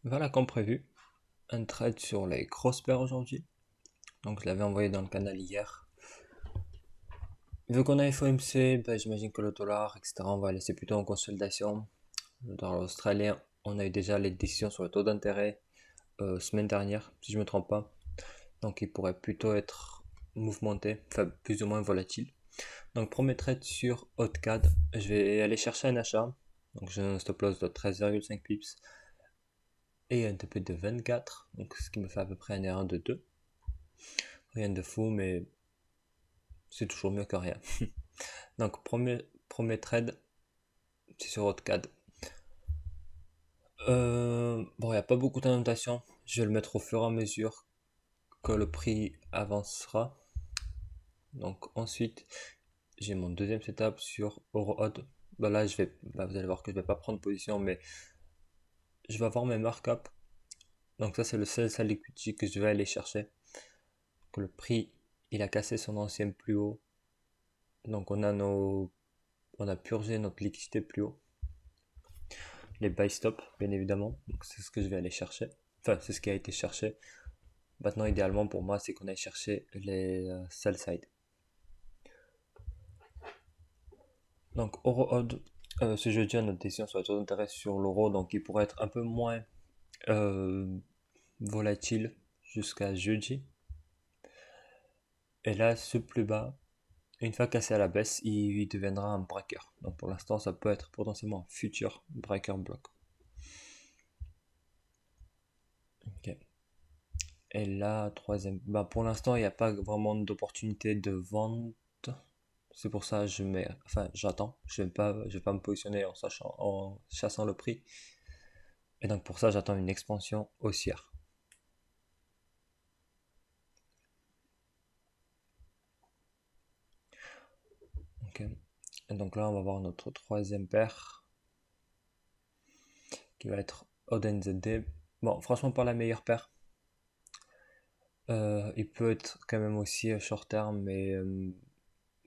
Voilà, comme prévu, un trade sur les grosses paires aujourd'hui. Donc je l'avais envoyé dans le canal hier. Vu qu'on a FOMC, ben, j'imagine que le dollar, etc., on va laisser plutôt en consolidation. Le dollar australien, on a eu déjà les décisions sur le taux d'intérêt semaine dernière, si je me trompe pas. Donc il pourrait plutôt être mouvementé, enfin plus ou moins volatile. Donc premier trade sur HotCAD, je vais aller chercher un achat. Donc j'ai un stop loss de 13,5 pips et un TP de 24, donc ce qui me fait à peu près un R1 de 2. Rien de fou, mais c'est toujours mieux que rien. Donc, premier trade, c'est sur AutoCAD. Bon, il n'y a pas beaucoup d'annotations. Je vais le mettre au fur et à mesure que le prix avancera. Donc, ensuite, j'ai mon deuxième setup sur EuroHodd. Bah là, vous allez voir que je vais pas prendre position, mais je vais avoir mes markups. Donc, ça, c'est le seul sell equity que je vais aller chercher. Que le prix, il a cassé son ancien plus haut. Donc, on a purgé notre liquidité plus haut. Les buy stop, bien évidemment. Donc c'est ce que je vais aller chercher. Enfin, c'est ce qui a été cherché. Maintenant, idéalement pour moi, c'est qu'on aille chercher les sell side. Donc, euro-odd, ce jeudi, on a notre décision sur le taux d'intérêt sur l'euro, donc il pourrait être un peu moins euh, volatile jusqu'à jeudi. Et là, ce plus bas, une fois cassé à la baisse, il deviendra un breaker. Donc pour l'instant, ça peut être potentiellement un futur breaker block. Ok. Et là, troisième, bah pour l'instant, il n'y a pas vraiment d'opportunité de vente. C'est pour ça que j'attends. Je vais pas me positionner en chassant le prix. Et donc pour ça, j'attends une expansion haussière. Ok. Et donc là, on va voir notre troisième paire qui va être Oden ZD. Bon, franchement, pas la meilleure paire. Il peut être quand même aussi short terme, mais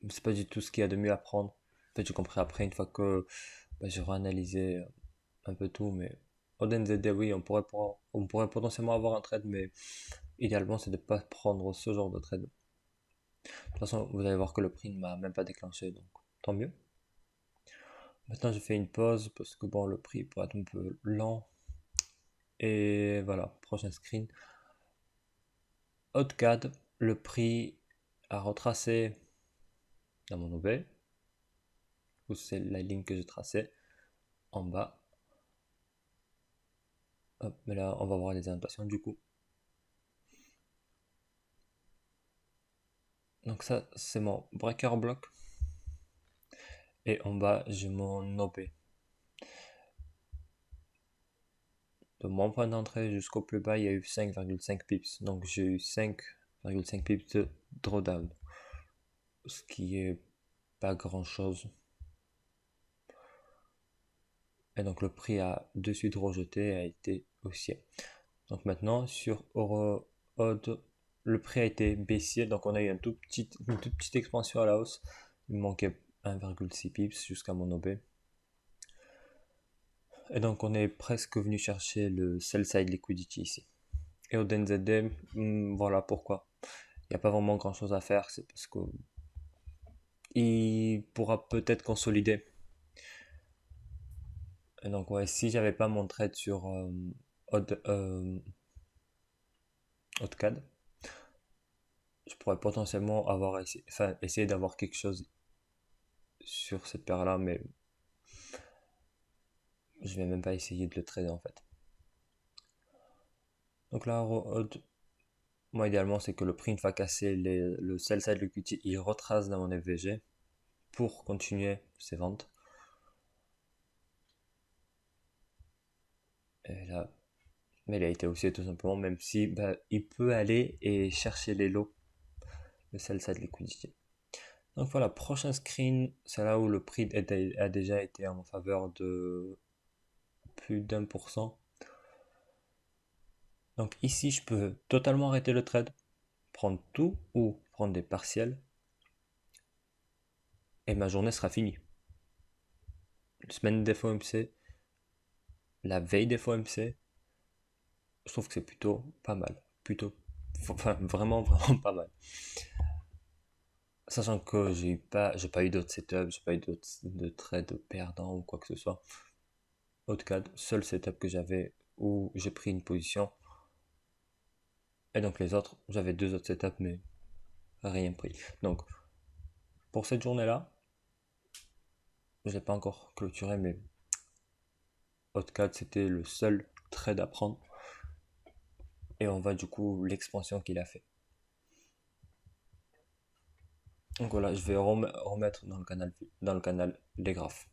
c'est pas du tout ce qu'il y a de mieux à prendre. En fait, j'ai compris après une fois que j'aurai analysé un peu tout, mais Oden ZD, oui, on pourrait potentiellement avoir un trade, mais idéalement, c'est de ne pas prendre ce genre de trade. De toute façon, vous allez voir que le prix ne m'a même pas déclenché, donc tant mieux. Maintenant, je fais une pause parce que bon, le prix pourrait être un peu lent. Et voilà, prochain screen. HotCAD, le prix a retracé dans mon OB. C'est la ligne que j'ai tracée en bas. Hop, mais là, on va voir les annotations du coup. Donc ça, c'est mon breaker block. Et en bas, j'ai mon OB. De mon point d'entrée jusqu'au plus bas, il y a eu 5,5 pips. Donc j'ai eu 5,5 pips de drawdown. Ce qui est pas grand chose. Et donc le prix a de suite rejeté a été haussier. Donc maintenant sur EuroHodd, le prix a été baissier. Donc on a eu une toute petite expansion à la hausse. Il me manquait 1,6 pips jusqu'à mon OB. Et donc on est presque venu chercher le sell side liquidity ici. Et au DNZD, voilà pourquoi. Il n'y a pas vraiment grand chose à faire, c'est parce que il pourra peut-être consolider. Et donc ouais, si j'avais pas mon trade sur AutoCAD, je pourrais potentiellement essayer d'avoir quelque chose sur cette paire là, mais je vais même pas essayer de le trader en fait. Donc là, moi idéalement c'est que le prix une fois cassé le sell side liquidity, il retrace dans mon FVG pour continuer ses ventes. Et là, mais il a été haussier tout simplement, même si il peut aller et chercher les lots, le sell side liquidity. Donc voilà, prochain screen, c'est là où le prix a déjà été en faveur de plus d'1%. Donc ici, je peux totalement arrêter le trade, prendre tout ou prendre des partiels, et ma journée sera finie. Semaine des FOMC, la veille des FOMC, je trouve que c'est plutôt pas mal. Plutôt, enfin, vraiment, vraiment pas mal. Sachant que j'ai pas eu d'autres setups, j'ai pas eu d'autres de trades perdants ou quoi que ce soit. AutoCAD, seul setup que j'avais où j'ai pris une position. Et donc les autres, j'avais deux autres setups, mais rien pris. Donc pour cette journée-là, je l'ai pas encore clôturé, mais AutoCAD c'était le seul trade à prendre. Et on voit du coup l'expansion qu'il a fait. Donc voilà, je vais remettre dans le canal les graphes.